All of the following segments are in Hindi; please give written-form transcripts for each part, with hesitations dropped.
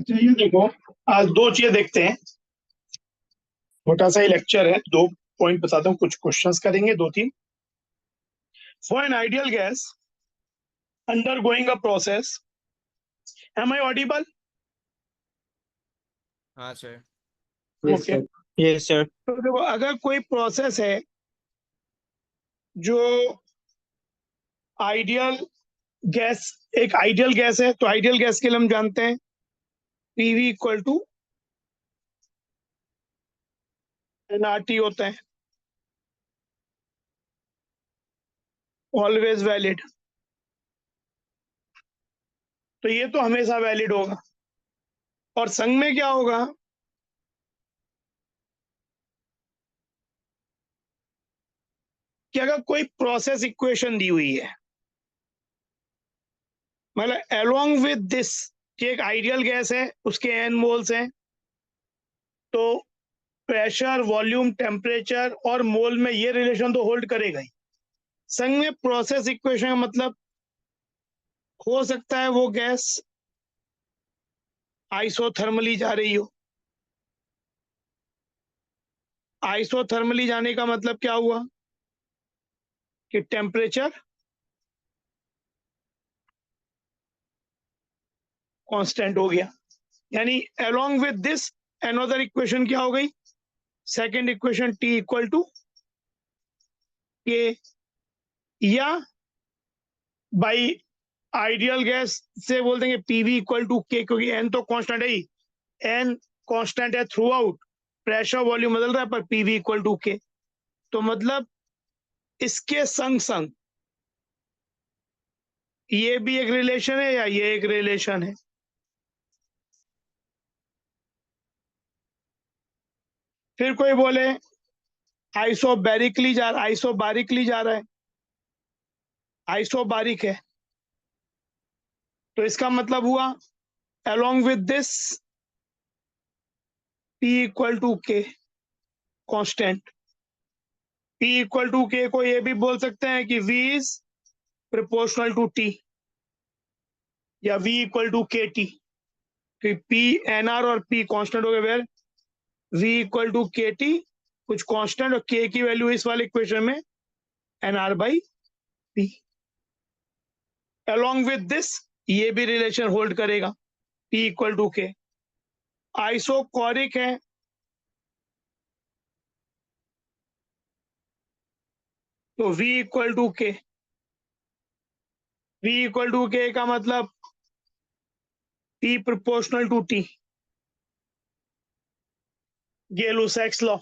अच्छा ये देखो, आज दो चीजें देखते हैं। छोटा सा ही लेक्चर है, दो पॉइंट बताता हूँ, कुछ क्वेश्चंस करेंगे, दो तीन। For an ideal gas undergoing a process, am I audible? हाँ सर। ओके। Yes sir. तो देखो, अगर कोई प्रोसेस है जो आइडियल गैस, एक आइडियल गैस है, तो आइडियल गैस के लिए हम जानते हैं पीवी इक्वल टू एनआरटी होता है, ऑलवेज वैलिड। तो ये तो हमेशा वैलिड होगा। और संग में क्या होगा कि अगर कोई प्रोसेस इक्वेशन दी हुई है, मतलब अलोंग विद दिस, कि एक आइडियल गैस है, उसके एन मोल्स हैं, तो प्रेशर, वॉल्यूम, टेम्परेचर और मोल में ये रिलेशन तो होल्ड करेगा ही। संग में प्रोसेस इक्वेशन का मतलब हो सकता है वो गैस आइसोथर्मली जा रही हो। आइसोथर्मली जाने का मतलब क्या हुआ कि टेम्परेचर कांस्टेंट हो गया। यानी along with this another equation क्या हो गई, second equation T equal to K, या बाई आइडियल गैस से बोल देंगे पीवी इक्वल टू के, क्योंकि एन तो कांस्टेंट है ही, एन कांस्टेंट है थ्रू आउट, प्रेशर वॉल्यूम बदल रहा है, पर पीवी इक्वल टू के। तो मतलब इसके संग संग ये भी एक रिलेशन है या ये एक रिलेशन है। फिर कोई बोले आइसोबैरिकली जा रहा, आइसोबारिकली जा रहा है, आइसोबारिक है, तो इसका मतलब हुआ along with this P equal to K constant. P equal to K को ये भी बोल सकते हैं कि V is proportional to T, या V equal to K T, कि P NR और P कांस्टेंट हो गए, where V equal to K T कुछ कांस्टेंट, और K की वैल्यू इस वाले इक्वेशन में NR by P। Along with this ये भी रिलेशन होल्ड करेगा, P equal to K. Isochoric है, तो V equal to K, V equal to K का मतलब P proportional to T, Gay Lussac's law.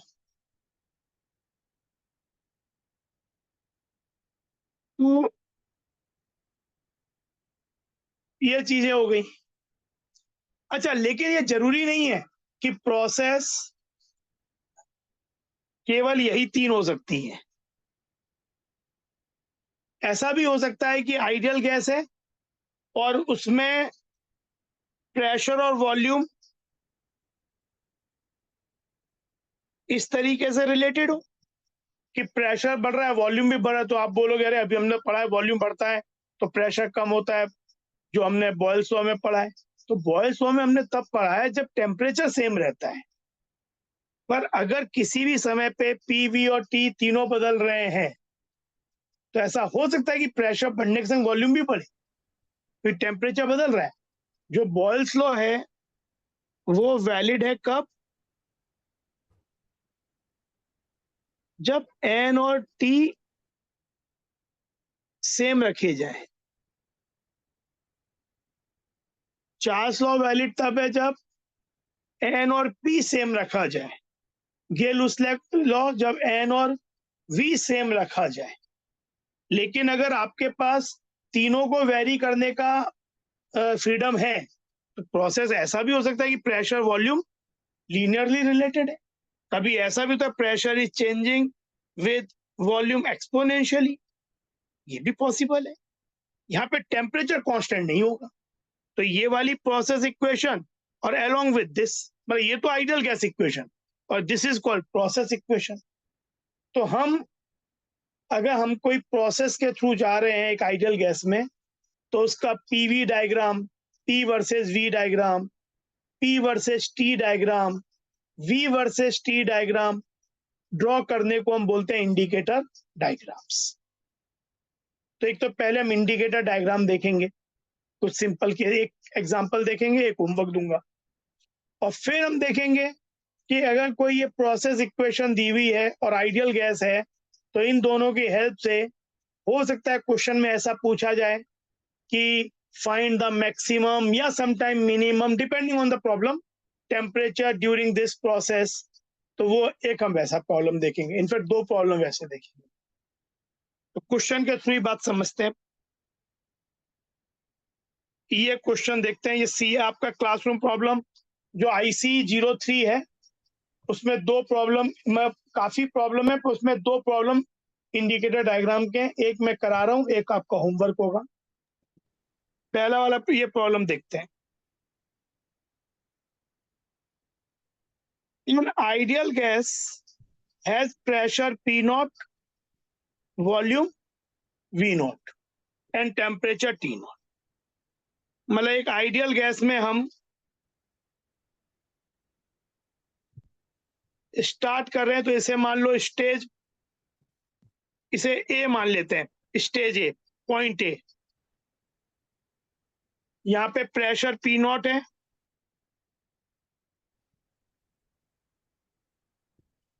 तो ये चीजें हो गई। अच्छा, लेकिन ये जरूरी नहीं है कि प्रोसेस केवल यही तीन हो सकती है। ऐसा भी हो सकता है कि आइडियल गैस है और उसमें प्रेशर और वॉल्यूम इस तरीके से रिलेटेड हो कि प्रेशर बढ़ रहा है, वॉल्यूम भी बढ़ रहा है, तो आप बोलोगे अरे अभी हमने पढ़ा है वॉल्यूम बढ़ता है तो प्रेशर कम होता है, जो हमने बॉयल्स लॉ में पढ़ा है। तो बॉयल्स लॉ में हमने तब पढ़ा है जब टेम्परेचर सेम रहता है। पर अगर किसी भी समय पे पी, वी और टी तीनों बदल रहे हैं, तो ऐसा हो सकता है कि प्रेशर बढ़ने के संग वॉल्यूम भी बढ़े, फिर टेम्परेचर बदल रहा है। जो बॉयल्स लॉ है वो वैलिड है कब, जब एन और टी सेम रखे जाए। चार्ल्स लॉ वैलिड तब है जब एन और पी सेम रखा जाए। गै-लुसैक्स लॉ जब एन और वी सेम रखा जाए। लेकिन अगर आपके पास तीनों को वेरी करने का फ्रीडम है, तो प्रोसेस ऐसा भी हो सकता है कि प्रेशर वॉल्यूम लीनियरली रिलेटेड है। कभी ऐसा भी तो pressure is changing with volume exponentially, ये भी पॉसिबल है। यहाँ पे टेम्परेचर कांस्टेंट नहीं होगा। तो ये वाली प्रोसेस इक्वेशन और अलोंग विद दिस, मतलब ये तो आइडियल गैस इक्वेशन और this is called process equation. तो हम अगर हम कोई प्रोसेस के थ्रू जा रहे हैं एक आइडियल गैस में, तो उसका PV diagram, P versus V diagram, P versus T diagram, V versus T diagram draw करने को हम बोलते हैं इंडिकेटर डायग्राम्स। तो एक तो पहले हम इंडिकेटर डायग्राम देखेंगे, कुछ सिंपल के एक एग्जांपल देखेंगे, एक होमवर्क दूंगा, और फिर हम देखेंगे कि अगर कोई ये प्रोसेस इक्वेशन दी हुई है और आइडियल गैस है, तो इन दोनों की हेल्प से हो सकता है क्वेश्चन में ऐसा पूछा जाए कि फाइंड द मैक्सिमम या sometime minimum depending on the problem temperature during this process. तो वो एक हम वैसा प्रॉब्लम देखेंगे, इनफैक्ट दो प्रॉब्लम वैसे देखेंगे। तो क्वेश्चन के थ्रू बात समझते हैं। ये क्वेश्चन देखते हैं, ये सी आपका क्लासरूम प्रॉब्लम जो IC03 है, उसमें दो प्रॉब्लम, काफी प्रॉब्लम है पर उसमें दो प्रॉब्लम इंडिकेटर डायग्राम के, एक मैं करा रहा हूं, एक आपका होमवर्क होगा। पहला वाला ये प्रॉब्लम देखते हैं। In ideal gas has pressure P0, volume V0 and temperature T0। मतलब एक आइडियल गैस में हम स्टार्ट कर रहे हैं, तो इसे मान लो स्टेज, इसे ए मान लेते हैं, स्टेज ए, पॉइंट ए। यहाँ पे प्रेशर P0 है,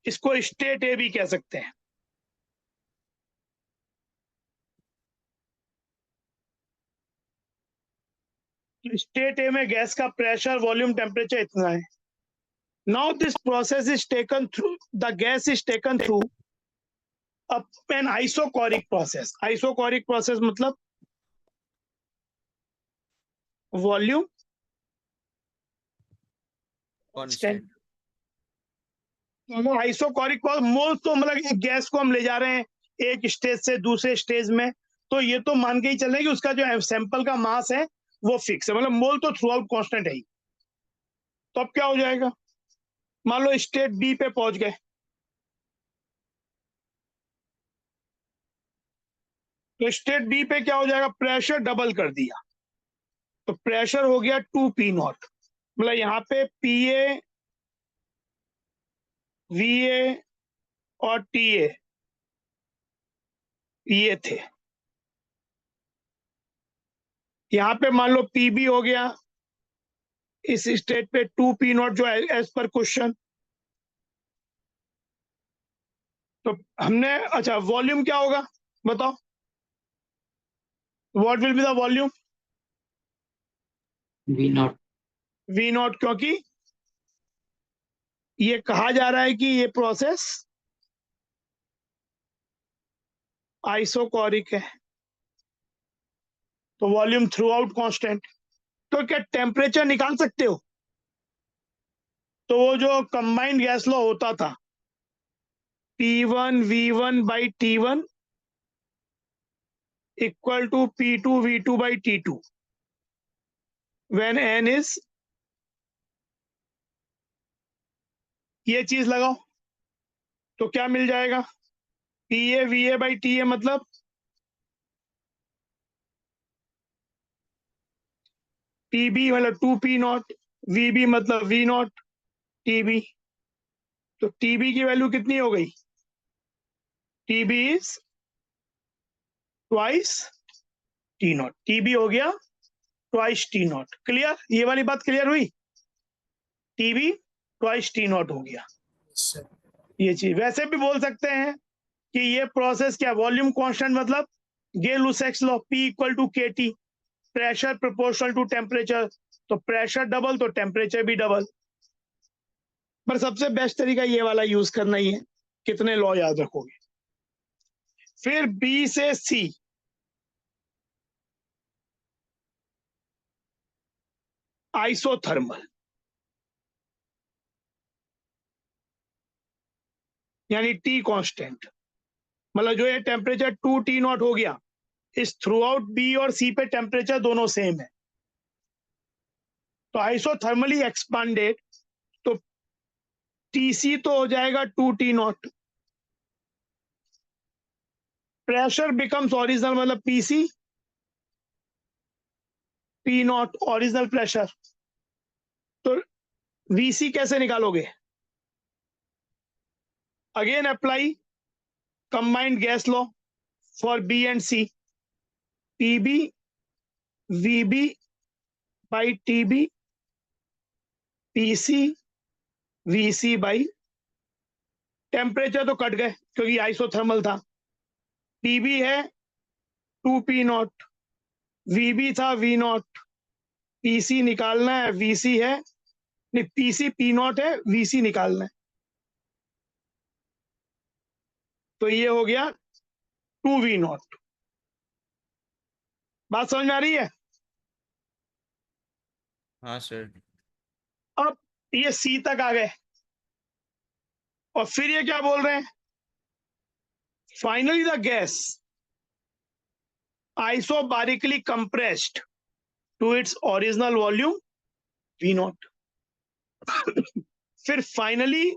इसको स्टेट ए भी कह सकते हैं। स्टेट ए में गैस का प्रेशर, वॉल्यूम, टेम्परेचर इतना है। Now this process is taken through, the gas is taken through an isochoric process. Isochoric process मतलब वॉल्यूम कांस्टेंट। आइसोकोरिक मोल, तो मतलब एक गैस को हम ले जा रहे हैं एक स्टेज से दूसरे स्टेज में, तो ये तो मान के ही चले कि उसका जो सैंपल का मास है वो फिक्स है, मतलब मोल तो थ्रू आउट कॉन्स्टेंट है ही। तो अब क्या हो जाएगा, मान लो स्टेट बी पे पहुंच गए, तो स्टेट बी पे क्या हो जाएगा, प्रेशर डबल कर दिया, तो प्रेशर हो गया 2P0। मतलब यहाँ पे PA, VA और TA ये थे। यहाँ पे मान लो PB हो गया इस स्टेट पे 2P0 जो एज पर क्वेश्चन। तो हमने, अच्छा वॉल्यूम क्या होगा बताओ, what will be the volume? V0। V0, क्योंकि ये कहा जा रहा है कि ये प्रोसेस आइसोकोरिक है, तो वॉल्यूम थ्रू आउट कॉन्स्टेंट। तो क्या टेम्परेचर निकाल सकते हो? तो वो जो कंबाइंड गैस लॉ होता था, P1V1/T1 equal to P2V2/T2 when n is, ये चीज लगाओ तो क्या मिल जाएगा, PA/VA/TA मतलब PB मतलब 2P0, VB मतलब V0, TB। तो TB की वैल्यू कितनी हो गई, TB is twice T0। TB हो गया ट्वाइस T0। क्लियर, ये वाली बात क्लियर हुई, TB ट्वाइस T0 हो गया। ये चीज वैसे भी बोल सकते हैं कि ये प्रोसेस क्या, वॉल्यूम कांस्टेंट मतलब Gay Lussac's law, P equal to KT, pressure proportional to temperature, तो प्रेशर डबल तो टेम्परेचर भी डबल। पर सबसे बेस्ट तरीका ये वाला यूज करना ही है, कितने लॉ याद रखोगे। फिर B से C, आइसोथर्मल, यानी T कांस्टेंट, मतलब जो ये टेम्परेचर 2T0 हो गया, इस थ्रू आउट B और C पे टेम्परेचर दोनों सेम है, तो आइसोथर्मली एक्सपांडेड, तो TC तो हो जाएगा 2T0, प्रेशर बिकम्स ओरिजिनल मतलब PC P0 ओरिजिनल प्रेशर, तो वीसी कैसे निकालोगे? Again apply combined gas law for B and C, PB VB by TB PC VC by, temperature तो कट गए क्योंकि आइसोथर्मल था, पीबी है 2p0, वीबी था v0, पीसी निकालना है, वीसी है नहीं, पीसी p0 है, वीसी निकालना है। तो ये हो गया 2v0। बात समझ में आ रही है? हाँ सर। अब ये सी तक आ गए और फिर ये क्या बोल रहे हैं? Finally the gas isobarically compressed to its original volume v0। फिर फाइनली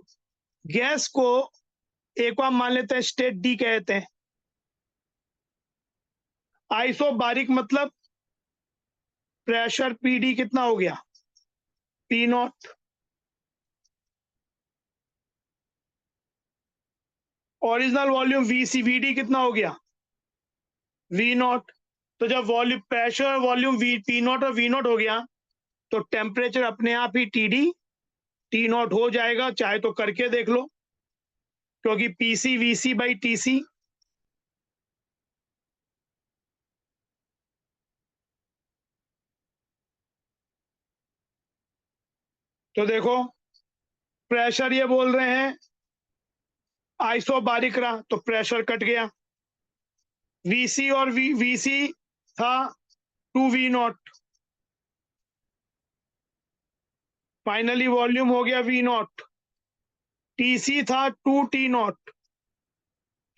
गैस को एक बार मान लेते हैं स्टेट डी कहते हैं। आइसोबारिक मतलब प्रेशर पीडी कितना हो गया? p0। ओरिजिनल वॉल्यूम वीडी कितना हो गया? v0। तो जब वॉल्यूम प्रेशर वॉल्यूम p0 और v0 हो गया तो टेम्परेचर अपने आप ही t0 हो जाएगा, चाहे तो करके देख लो, क्योंकि पीसी वीसी बाई टीसी। तो देखो प्रेशर ये बोल रहे हैं आइसोबारिक रहा तो प्रेशर कट गया, वीसी और वीसी था 2v0, फाइनली वॉल्यूम हो गया v0, टीसी था 2t0,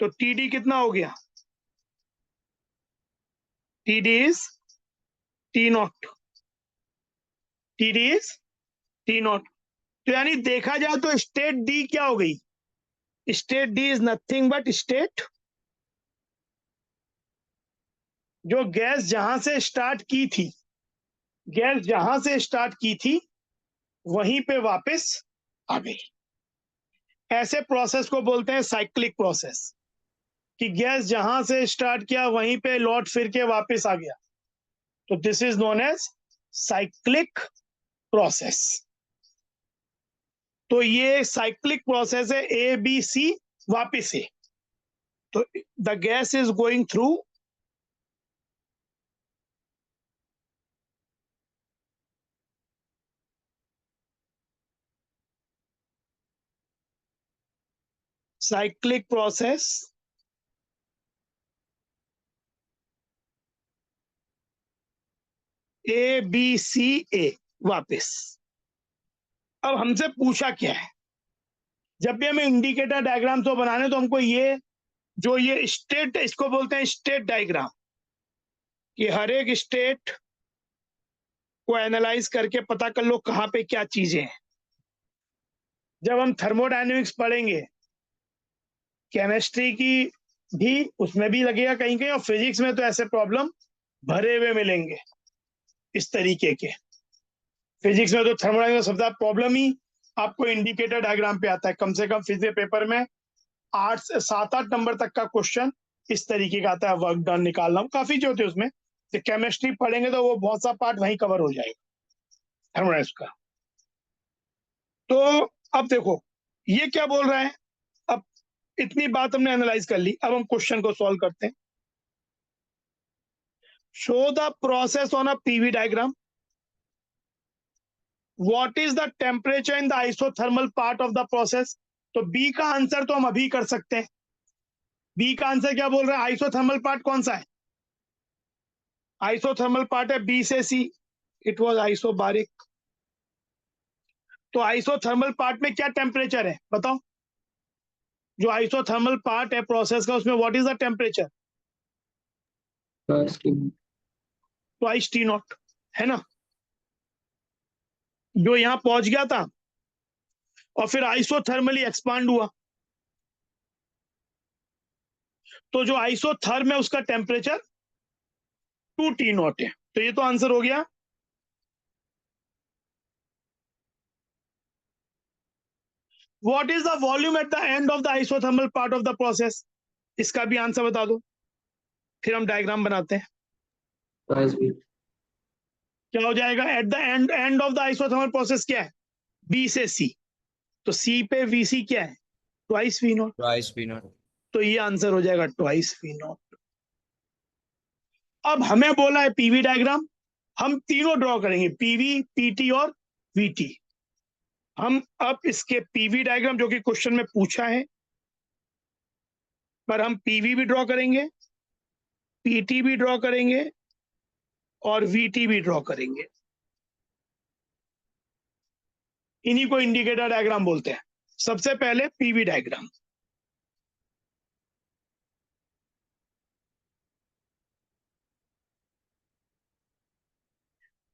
तो टीडी कितना हो गया? TD is t0, TD is t0। तो यानी देखा जाए तो स्टेट डी क्या हो गई? State D is nothing but state जो गैस जहां से स्टार्ट की थी, गैस जहां से स्टार्ट की थी वहीं पे वापस आ गई। ऐसे प्रोसेस को बोलते हैं साइक्लिक प्रोसेस, कि गैस जहां से स्टार्ट किया वहीं पे लौट फिर के वापस आ गया। तो this is known as cyclic process. तो ये साइक्लिक प्रोसेस है, ए बी सी वापस ए। तो the gas is going through cyclic process A B C A वापस। अब हमसे पूछा क्या है, जब भी हमें इंडिकेटर डायग्राम तो बनाने तो हमको ये जो ये स्टेट, इसको बोलते हैं स्टेट डायग्राम, कि हर एक स्टेट को एनालाइज करके पता कर लो कहां पे क्या चीजें हैं। जब हम थर्मोडायनेमिक्स पढ़ेंगे, केमिस्ट्री की भी उसमें भी लगेगा कहीं कहीं, और फिजिक्स में तो ऐसे प्रॉब्लम भरे हुए मिलेंगे इस तरीके के। फिजिक्स में तो थर्मोडायनेमिक्स सबसे प्रॉब्लम ही आपको इंडिकेटर डायग्राम पे आता है। कम से कम फिजिक्स पेपर में 8 से 7-8 नंबर तक का क्वेश्चन इस तरीके का आता है, वर्क डन निकालना काफी जो होते हैं उसमें। तो केमिस्ट्री पढ़ेंगे तो वो बहुत सा पार्ट वहीं कवर हो जाएगा थर्मोडायनेमिक्स का। तो अब देखो ये क्या बोल रहा है। अब इतनी बात हमने एनालाइज कर ली, अब हम क्वेश्चन को सॉल्व करते हैं। Show the process on a PV diagram, what is the temperature in the isothermal part of the process. तो बी का आंसर तो हम अभी कर सकते हैं। बी का आंसर क्या बोल रहा है? आइसोथर्मल पार्ट कौन सा है? आइसोथर्मल पार्ट है बी से सी, इट वाज आइसोबारिक। तो आइसोथर्मल पार्ट में क्या टेम्परेचर है बताओ? जो आइसोथर्मल पार्ट है प्रोसेस का उसमें what is the temperature? Twice T not, है ना? जो यहां पहुंच गया था और फिर आइसोथर्मली एक्सपांड हुआ, तो जो आइसोथर्म है उसका टेम्परेचर 2t0 है। तो ये तो आंसर हो गया what is the volume at the end of the isothermal part of the process? इसका भी आंसर बता दो, फिर हम डायग्राम बनाते हैं। क्या हो जाएगा at the end of the isothermal process? क्या है? बी से सी, तो सी पे वीसी क्या है? Twice V naught. Twice V naught. तो ये आंसर हो जाएगा ट्वाइस वी नॉट। अब हमें बोला है पीवी डायग्राम, हम तीनों ड्रॉ करेंगे, पीवी, पीटी और वीटी। हम अब इसके पीवी डायग्राम जो कि क्वेश्चन में पूछा है, पर हम पीवी भी ड्रॉ करेंगे, पीटी भी ड्रॉ करेंगे और वीटी भी ड्रॉ करेंगे। इन्हीं को इंडिकेटर डायग्राम बोलते हैं। सबसे पहले पीवी डायग्राम।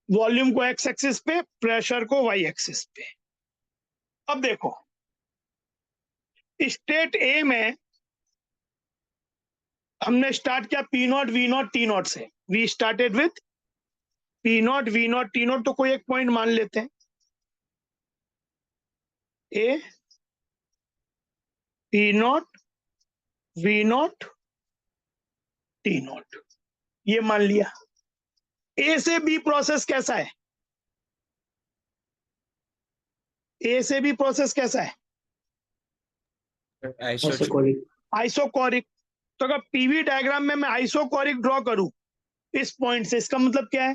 वॉल्यूम को एक्स एक्सिस पे, प्रेशर को वाई एक्सिस पे। अब देखो, स्टेट ए में हमने स्टार्ट किया P naught V naught T naught से। We started with P naught V naught T naught, तो कोई एक पॉइंट मान लेते हैं A, P naught V naught T naught, ये मान लिया। ए से बी प्रोसेस कैसा है? ए से बी प्रोसेस कैसा है? आइसोकोरिक। तो अगर पीवी डायग्राम में मैं आइसोकोरिक ड्रॉ करूं इस पॉइंट से, इसका मतलब क्या है?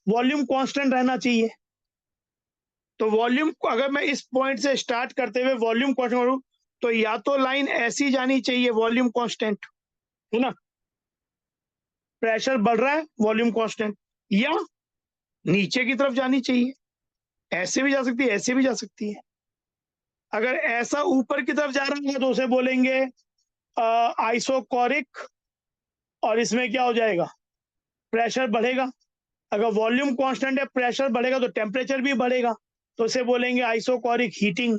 वॉल्यूम कांस्टेंट रहना चाहिए। तो वॉल्यूम, अगर मैं इस पॉइंट से स्टार्ट करते हुए वॉल्यूम कांस्टेंट करूं, तो या तो लाइन ऐसी जानी चाहिए, वॉल्यूम कांस्टेंट, है ना, प्रेशर बढ़ रहा है वॉल्यूम कांस्टेंट, या नीचे की तरफ जानी चाहिए। ऐसे भी जा सकती है, ऐसे भी जा सकती है। अगर ऐसा ऊपर की तरफ जा रहा है तो उसे बोलेंगे आइसोकोरिक, और इसमें क्या हो जाएगा? प्रेशर बढ़ेगा। अगर वॉल्यूम कांस्टेंट है, प्रेशर बढ़ेगा तो टेम्परेचर भी बढ़ेगा, तो उसे बोलेंगे आइसोकोरिक हीटिंग।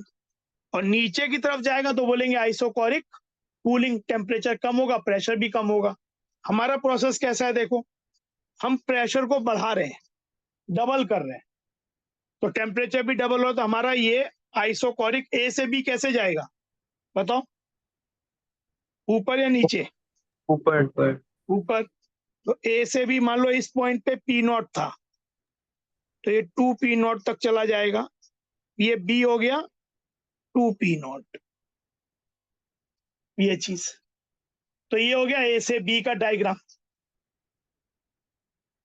और नीचे की तरफ जाएगा तो बोलेंगे आइसोकोरिक कूलिंग, टेम्परेचर कम होगा, प्रेशर भी कम होगा। हमारा प्रोसेस कैसा है देखो, हम प्रेशर को बढ़ा रहे हैं, डबल कर रहे हैं, तो टेम्परेचर भी डबल हो, तो हमारा ये आइसोकोरिक ए से बी कैसे जाएगा बताओ? ऊपर या नीचे? ऊपर। ऊपर। तो ए से बी मान लो इस पॉइंट पे पी नॉट था, तो ये 2 पी नॉट तक चला जाएगा। ये बी हो गया 2 पी नॉट, ये चीज। तो ये हो गया ए से बी का डायग्राम।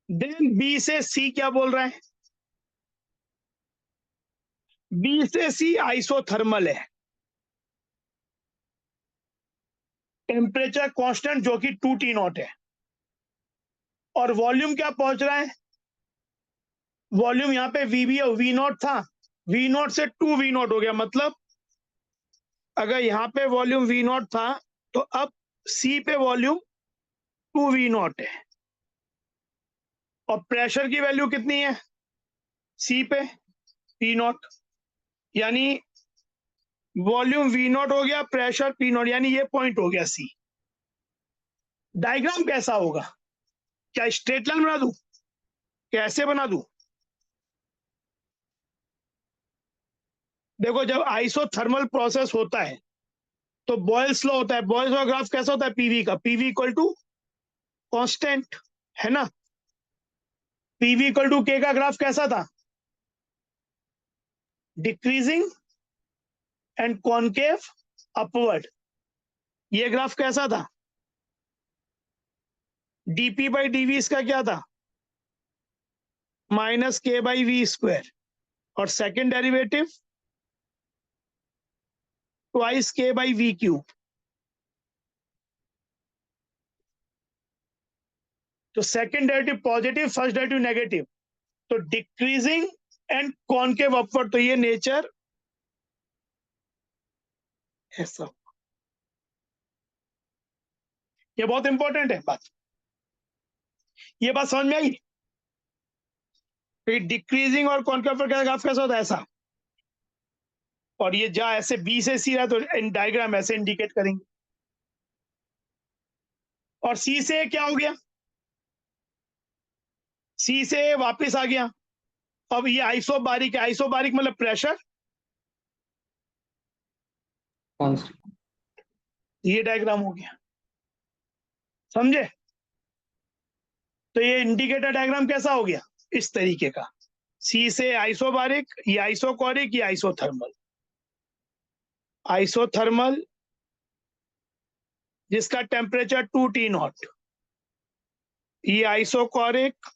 देन बी से सी क्या बोल रहा है? बी से सी आइसोथर्मल है, टेम्परेचर कांस्टेंट जो कि 2 टी नॉट है, और वॉल्यूम क्या पहुंच रहा है? वॉल्यूम यहाँ पे वी नॉट था, वी नॉट से 2 वी नॉट हो गया। मतलब अगर यहाँ पे वॉल्यूम वी नॉट था, तो अब सी पे वॉल्यूम 2 वी नॉट है, और प्रेशर की वैल्यू कितनी है सी पे? P not. यानी वॉल्यूम वी नॉट हो गया, प्रेशर पी नॉट, यानी ये पॉइंट हो गया सी। डायग्राम कैसा होगा? क्या स्ट्रेट लाइन बना दूं, कैसे बना दूं? देखो, जब आइसोथर्मल प्रोसेस होता है तो बॉयल्स लॉ होता है। बॉयल्स लॉ ग्राफ कैसा होता है? पीवी का, पीवी इक्वल टू कांस्टेंट, है ना। पीवी इक्वल टू के का ग्राफ कैसा था? Decreasing and concave upward. ये ग्राफ कैसा था? डीपी बाई डीवी इसका क्या था? माइनस के बाई वी स्क्वायर, और सेकेंड डेरिवेटिव ट्वाइस के बाई वी क्यूब। तो second derivative positive, first derivative negative, तो डिक्रीजिंग एंड कॉनकेव अपवर्ड, तो ये नेचर ऐसा। ये बहुत इंपॉर्टेंट है बात, ये बात समझ में आई? डिक्रीजिंग और कॉनकेव अपवर्ड का ग्राफ कैसा होता है? ऐसा। और ये जा ऐसे बी से सी रहा, तो डायग्राम ऐसे इंडिकेट करेंगे। और सी से क्या हो गया? सी से वापस आ गया। अब ये आइसोबारिक है, आइसोबारिक मतलब प्रेशर ये डायग्राम हो गया, समझे? तो ये इंडिकेटर डायग्राम कैसा हो गया? इस तरीके का, सी से आइसोबारिक, ये आइसोकोरिक, ये आइसोथर्मल। आइसोथर्मल जिसका टेम्परेचर 2T नॉट, ये आइसोकोरिक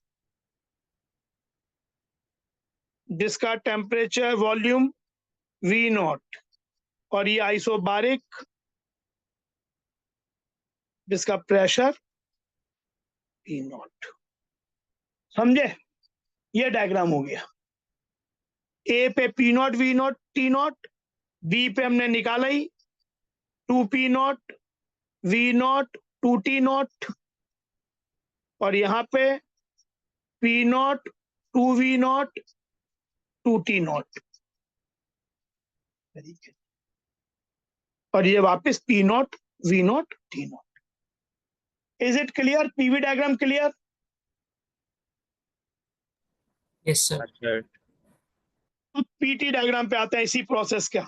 जिसका टेम्परेचर वॉल्यूम V नॉट, और ये आइसोबारिक जिसका प्रेशर P नॉट। समझे? ये डायग्राम हो गया। ए पे P naught, V naught, T naught, B पे हमने निकाला ही 2P naught, V naught, 2T naught, और यहाँ पे P not, 2V not, 2T naught, और ये वापस P naught, V naught, T not. Is it clear? PV diagram clear? Yes sir. तो पीटी डायग्राम पे आते हैं, इसी प्रोसेस का।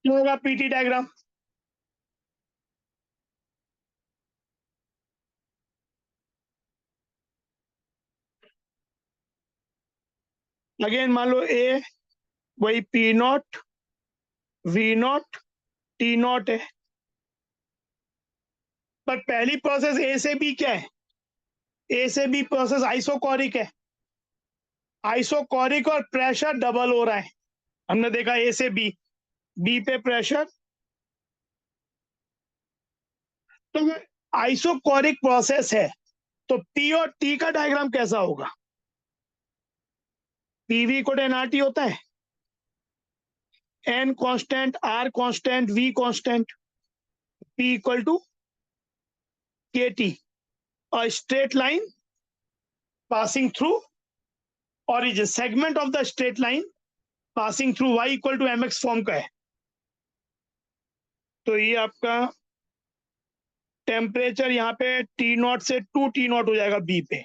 क्या होगा पीटी डायग्राम? अगेन मान लो ए वही P naught, V naught, T not है, पर पहली प्रोसेस ए से बी क्या है? ए से बी प्रोसेस आइसोकोरिक है। आइसोकोरिक और प्रेशर डबल हो रहा है। हमने देखा ए से बी, बी पे प्रेशर। तो आइसोकोरिक प्रोसेस है, तो पी और टी का डायग्राम कैसा होगा? पीवी को एनआरटी होता है, N constant, R constant, V constant, P equal to K T, और straight line passing through origin, segment of the straight line passing through y equal to mx form का है। तो ये आपका टेम्परेचर यहाँ पे T नॉट से 2T नॉट हो जाएगा बी पे।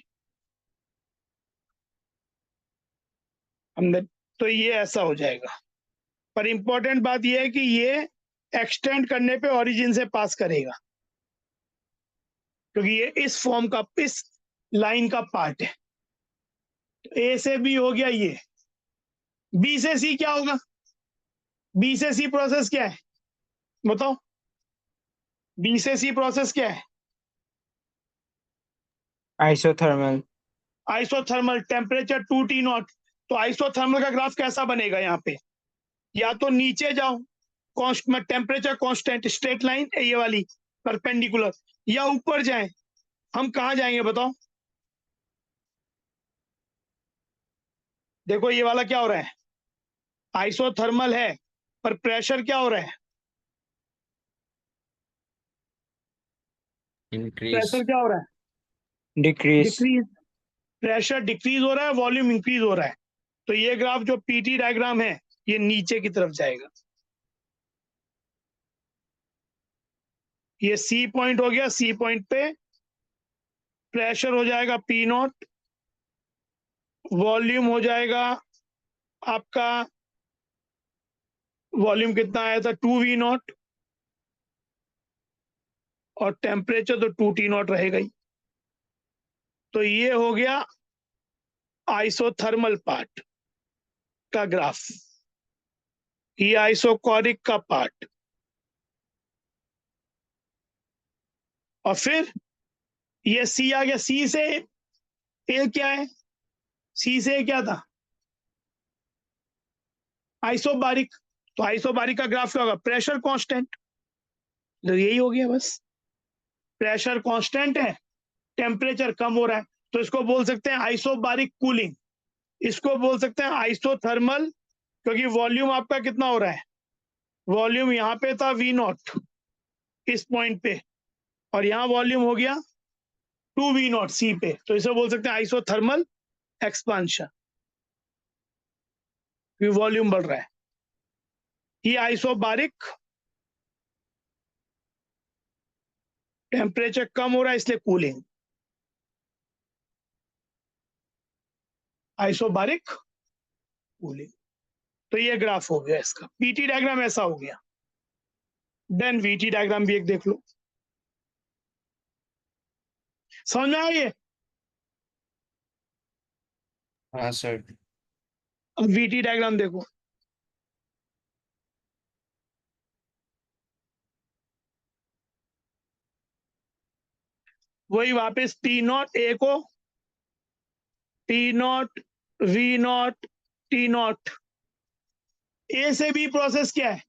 हमने तो ये ऐसा हो जाएगा, पर इंपॉर्टेंट बात ये है कि ये एक्सटेंड करने पे ओरिजिन से पास करेगा, क्योंकि ये इस फॉर्म का, इस लाइन का पार्ट है। तो ए से बी हो गया ये। बी से सी क्या होगा? बी से सी प्रोसेस क्या है बताओ? बी से सी प्रोसेस क्या है? Isothermal. Isothermal, temperature 2T not. तो आइसोथर्मल का ग्राफ कैसा बनेगा? यहाँ पे या तो नीचे जाओ, टेम्परेचर कांस्टेंट, स्ट्रेट लाइन ये वाली परपेंडिकुलर, या ऊपर जाए। हम कहाँ जाएंगे बताओ? देखो ये वाला क्या हो रहा है? आइसोथर्मल है, पर प्रेशर क्या हो रहा है? प्रेशर क्या हो रहा है? डिक्रीज। डिक्रीज। प्रेशर डिक्रीज हो रहा है, वॉल्यूम इंक्रीज हो रहा है। तो ये ग्राफ जो पीटी डायग्राम है, ये नीचे की तरफ जाएगा। ये सी पॉइंट हो गया, सी पॉइंट पे प्रेशर हो जाएगा पी नॉट, वॉल्यूम हो जाएगा आपका, वॉल्यूम कितना आया था 2V नॉट, और टेम्परेचर तो 2T नॉट रहेगा ही। तो ये हो गया आइसोथर्मल पार्ट का ग्राफ, ये आइसोकोरिक का पार्ट। और फिर ये सी आ गया। सी से ए क्या है? सी से ए क्या था? आइसोबारिक। तो आइसोबारिक का ग्राफ क्या होगा? Pressure constant. तो यही हो गया बस, प्रेशर कांस्टेंट है, टेम्परेचर कम हो रहा है, तो इसको बोल सकते हैं आइसोबारिक कूलिंग। इसको बोल सकते हैं आइसोथर्मल, क्योंकि वॉल्यूम आपका कितना हो रहा है? वॉल्यूम यहाँ पे था V नॉट इस पॉइंट पे, और यहाँ वॉल्यूम हो गया 2V नॉट सी पे, तो इसे बोल सकते हैं आइसोथर्मल एक्सपांशन, वॉल्यूम बढ़ रहा है। ये आइसोबारिक, टेम्परेचर कम हो रहा है इसलिए कूलिंग। Isobaric cooling. तो ये ग्राफ हो गया इसका, पीटी डायग्राम ऐसा हो गया। देन वीटी डायग्राम भी एक देख लो, समझ में आ गई? हाँ सर। अब वीटी डायग्राम देखो, वही वापस टी नॉट ए को T naught V naught T naught, A से बी प्रोसेस क्या है?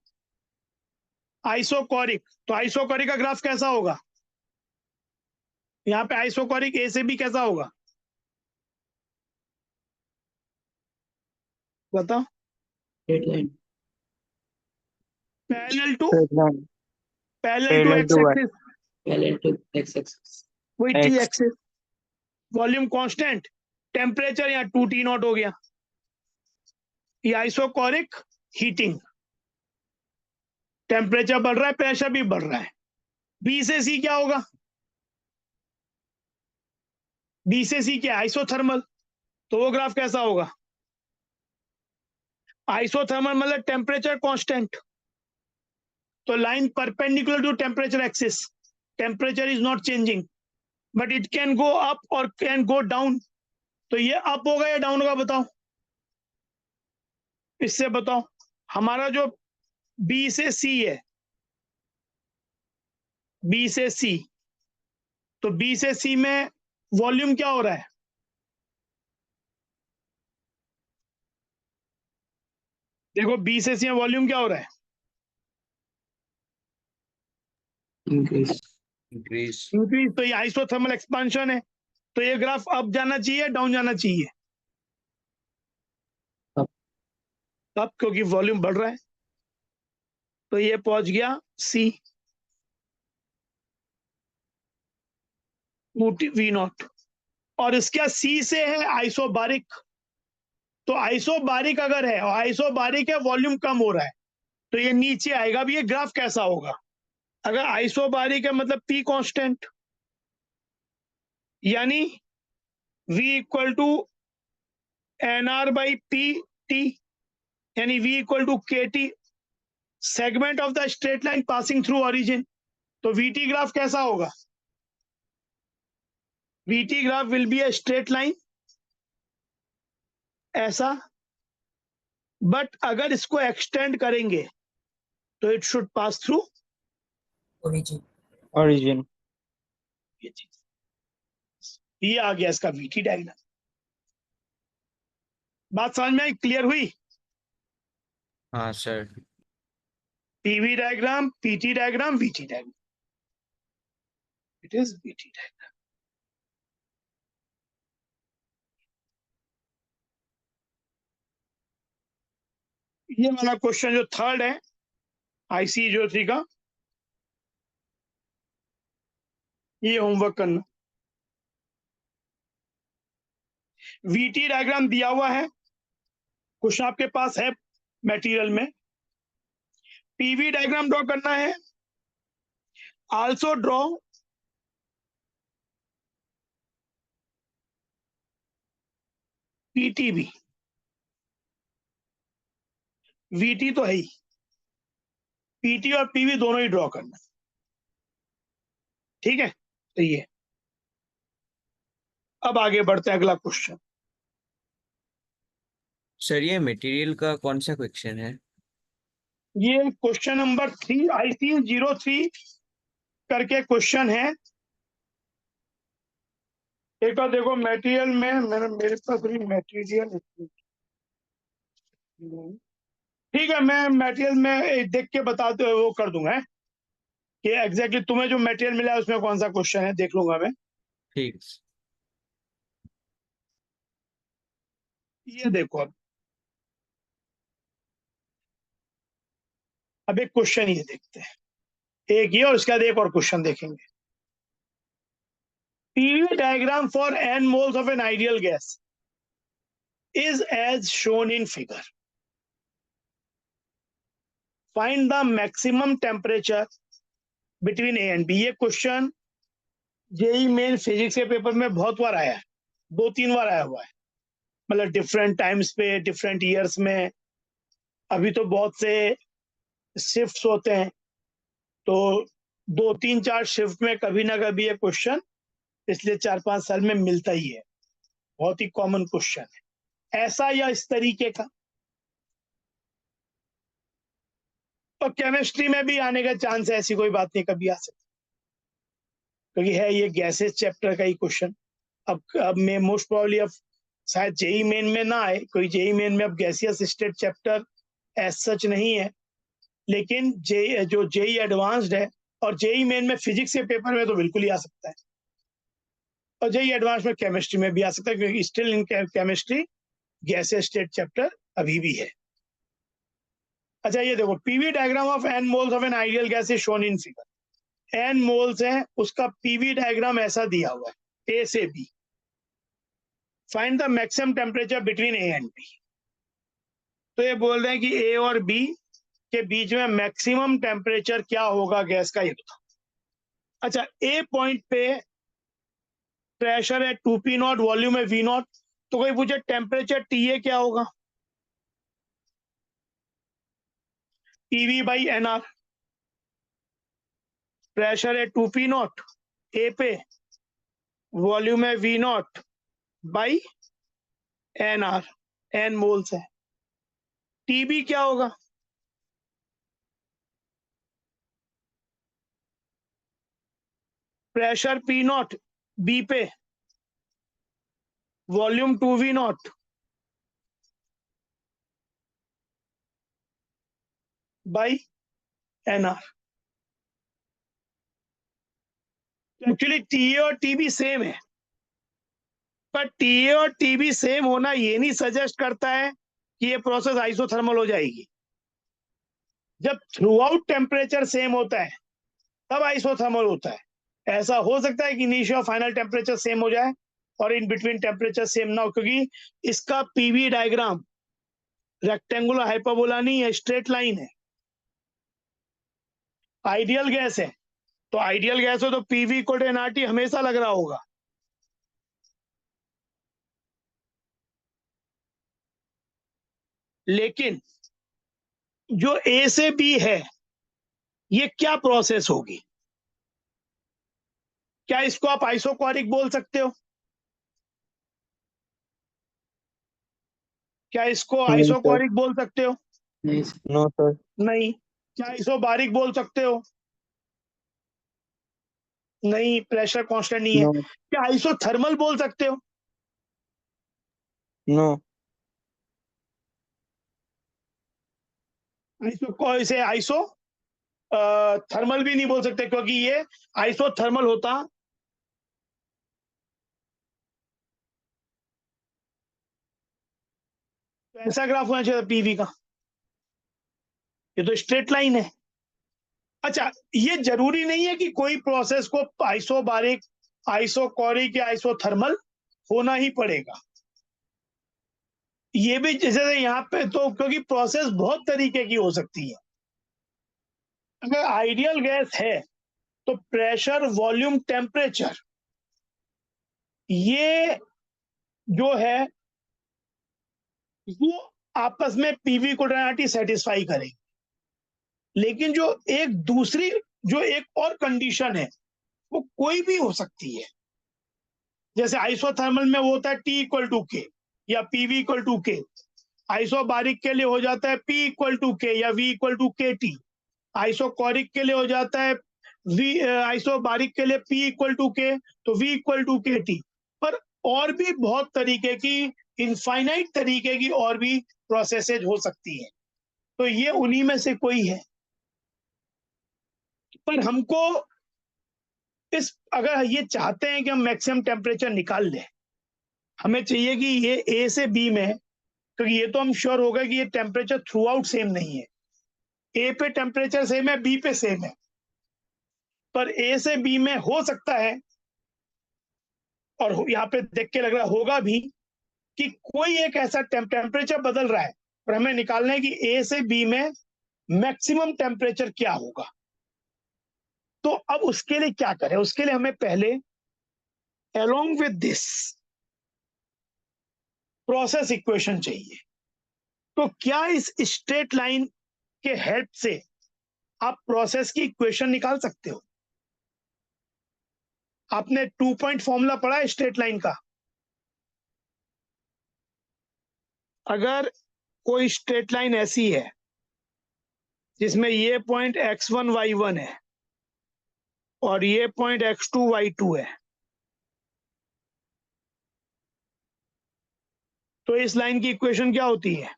आइसोकोरिक। तो आइसोकोरिक का ग्राफ कैसा होगा? यहाँ पे आइसोकोरिक ए से बी कैसा होगा बताओ? Parallel to Straight line. Parallel X to what? Axis, Parallel to x-axis. वही T X. Axis. Volume constant, temperature यहाँ 2T नॉट हो गया। ये आइसोकोरिक हीटिंग, टेम्परेचर बढ़ रहा है, प्रेशर भी बढ़ रहा है। बी से सी क्या होगा? बी से सी क्या है? आइसोथर्मल। तो वो ग्राफ कैसा होगा? आइसोथर्मल मतलब टेम्परेचर कांस्टेंट, तो line perpendicular to temperature axis, temperature is not changing but it can go up और कैन गो डाउन। तो ये अप होगा या डाउन होगा बताओ? इससे बताओ, हमारा जो बी से सी है, बी से सी, तो बी से सी में वॉल्यूम क्या हो रहा है? देखो बी से सी में वॉल्यूम क्या हो रहा है? Increase. Increase. इंक्रीज। तो ये आइसोथर्मल एक्सपांशन है, तो ये ग्राफ अप जाना चाहिए, डाउन जाना चाहिए? Up. अप, क्योंकि वॉल्यूम बढ़ रहा है। तो ये पहुंच गया सी, वी नॉट, और इसका सी से है आइसोबारिक। तो आइसोबारिक अगर है और आइसोबारिक है, वॉल्यूम कम हो रहा है, तो ये नीचे आएगा। अब ये ग्राफ कैसा होगा? अगर आइसोबारिक है मतलब पी कांस्टेंट, यानी V equal to N R by P T, यानी V equal to K T, segment of the straight line passing through origin. तो VT ग्राफ कैसा होगा? VT graph will be a straight line ऐसा, बट अगर इसको एक्सटेंड करेंगे तो it should pass through Origin. Origin. ये चीज। ये आ गया इसका VT डायग्राम। बात समझ में आई? क्लियर हुई? हाँ sir. PV diagram, PT diagram, VT diagram. It is VT diagram. ये वाला क्वेश्चन जो थर्ड है IC03 का, ये होमवर्क करना। VT डायग्राम दिया हुआ है, क्वेश्चन आपके पास है मटेरियल में। PV डायग्राम ड्रॉ करना है। Also draw PTB। VT तो है ही, PT और PV दोनों ही ड्रॉ करना। ठीक है, तो ये अब आगे बढ़ते हैं, अगला क्वेश्चन। सर ये मटेरियल का कौन सा क्वेश्चन है? ये क्वेश्चन नंबर 3 IC03 करके क्वेश्चन है। एक बार देखो मटेरियल में, मेरे पास भी मटेरियल, ठीक है, मैं मटेरियल में देख के बताते हुए वो कर दूंगा कि एग्जैक्टली तुम्हें जो मटेरियल मिला है उसमें कौन सा क्वेश्चन है, देख लूंगा मैं। ठीक। ये देखो, अब एक क्वेश्चन ये देखते हैं, एक ये और उसके बाद एक और क्वेश्चन देखेंगे। PV diagram for n moles of an ideal gas is as shown in figure. Find the maximum temperature between A and B। ये क्वेश्चन जेई मेन फिजिक्स के पेपर में बहुत बार आया है, 2-3 बार आया हुआ है। मतलब डिफरेंट टाइम्स पे, डिफरेंट ईयर्स में। अभी तो बहुत से शिफ्ट्स होते हैं, तो 2-3-4 शिफ्ट में कभी ना कभी ये क्वेश्चन पिछले 4-5 साल में मिलता ही है। बहुत ही कॉमन क्वेश्चन है, ऐसा या इस तरीके का। तो केमिस्ट्री में भी आने का चांस है, ऐसी कोई बात नहीं, कभी आ सकती, क्योंकि है ये गैसेस चैप्टर का ही क्वेश्चन। अब मैं मोस्ट प्रोबेबली अब शायद जेई मेन में ना आए, कोई जेई मेन में अब gaseous state chapter as such नहीं है, लेकिन जो जेई एडवांस्ड है और जेई मेन में फिजिक्स के पेपर में तो बिल्कुल ही आ सकता है, और जेई एडवांस में केमिस्ट्री में भी आ सकता है, क्योंकि still in chemistry gaseous state chapter अभी भी है। अच्छा ये देखो, PV diagram of N moles of an ideal gas is shown in figure. N moles है, उसका पीवी डायग्राम ऐसा दिया हुआ है, ए से B. Find the maximum temperature between A and B. तो ये बोल रहे हैं कि ए और बी के बीच में मैक्सिमम टेम्परेचर क्या होगा गैस का, ये बताओ। अच्छा, ए पॉइंट पे प्रेशर है 2p नॉट, वॉल्यूम है v नॉट, तो कोई पूछे टेम्परेचर TA क्या होगा, PV/NR। प्रेशर है 2p नॉट ए पे, वॉल्यूम है v not by NR, n moles है। TB क्या होगा, प्रेशर P नॉट B पे, volume 2v not by NR। Actually TA और TB सेम है, पर TA और TB सेम होना ये नहीं सजेस्ट करता है कि ये प्रोसेस आइसोथर्मल हो जाएगी। जब थ्रू आउट टेम्परेचर सेम होता है तब आइसोथर्मल होता है। ऐसा हो सकता है कि इनिशियल और फाइनल टेम्परेचर सेम हो जाए और इन बिटवीन टेम्परेचर सेम ना हो, क्योंकि इसका पीवी डायग्राम रेक्टेंगुलर हाइपरबोला नहीं है, स्ट्रेट लाइन है। आइडियल गैस है, तो आइडियल गैस हो तो पीवी इक्वल टू एनआरटी हमेशा लग रहा होगा। लेकिन जो ए से बी है, ये क्या प्रोसेस होगी? क्या इसको आप आइसोक्वारिक बोल सकते हो? क्या इसको आइसोक्वारिक बोल सकते हो? नहीं नो सर। नहीं। क्या आइसोबारिक बोल सकते हो? नहीं, प्रेशर कांस्टेंट नहीं है। नो। क्या आइसोथर्मल बोल सकते हो? नो। इसे आइसो थर्मल भी नहीं बोल सकते, क्योंकि ये आइसोथर्मल होता तो ऐसा ग्राफ होना चाहिए पीवी का, ये तो स्ट्रेट लाइन है। अच्छा, ये जरूरी नहीं है कि कोई प्रोसेस को आइसोबारिक, आइसोकोरिक या आइसोथर्मल होना ही पड़ेगा। ये भी जैसे यहाँ पे तो, क्योंकि प्रोसेस बहुत तरीके की हो सकती है। अगर आइडियल गैस है तो प्रेशर, वॉल्यूम, टेम्परेचर, ये जो है वो आपस में पीवी कोऑर्डिनेट सेटिस्फाई करेंगे। लेकिन जो एक और कंडीशन है, वो कोई भी हो सकती है। जैसे आइसोथर्मल में वो होता है T इक्वल टू के या PV इक्वल टू के। आइसोबारिक के लिए हो जाता है P इक्वल टू के या V equal to KT। Isochoric के लिए हो जाता है आइसोबारिक के लिए P इक्वल टू के तो V इक्वल टू KT। पर और भी बहुत तरीके की, इनफाइनाइट तरीके की और भी प्रोसेसेज हो सकती है, तो ये उन्हीं में से कोई है। पर हमको अगर ये चाहते हैं कि हम मैक्सिमम टेम्परेचर निकाल लें, हमें चाहिए कि ये ए से बी में, क्योंकि ये तो हम श्योर हो गए कि ये टेम्परेचर थ्रू आउट सेम नहीं है। ए पे टेम्परेचर सेम है, बी पे सेम है, पर ए से बी में हो सकता है, और यहाँ पे देख के लग रहा होगा भी, कि कोई एक ऐसा टेम्परेचर बदल रहा है, और हमें निकालना है कि ए से बी में मैक्सिमम टेम्परेचर क्या होगा। तो अब उसके लिए क्या करें? उसके लिए हमें पहले along with this process equation चाहिए। तो क्या इस स्ट्रेट लाइन के हेल्प से आप प्रोसेस की इक्वेशन निकाल सकते हो? आपने 2 पॉइंट फॉर्मूला पढ़ा है स्ट्रेट लाइन का? अगर कोई स्ट्रेट लाइन ऐसी है जिसमें ये पॉइंट x1 y1 है और ये पॉइंट x2 y2 है, तो इस लाइन की इक्वेशन क्या होती है?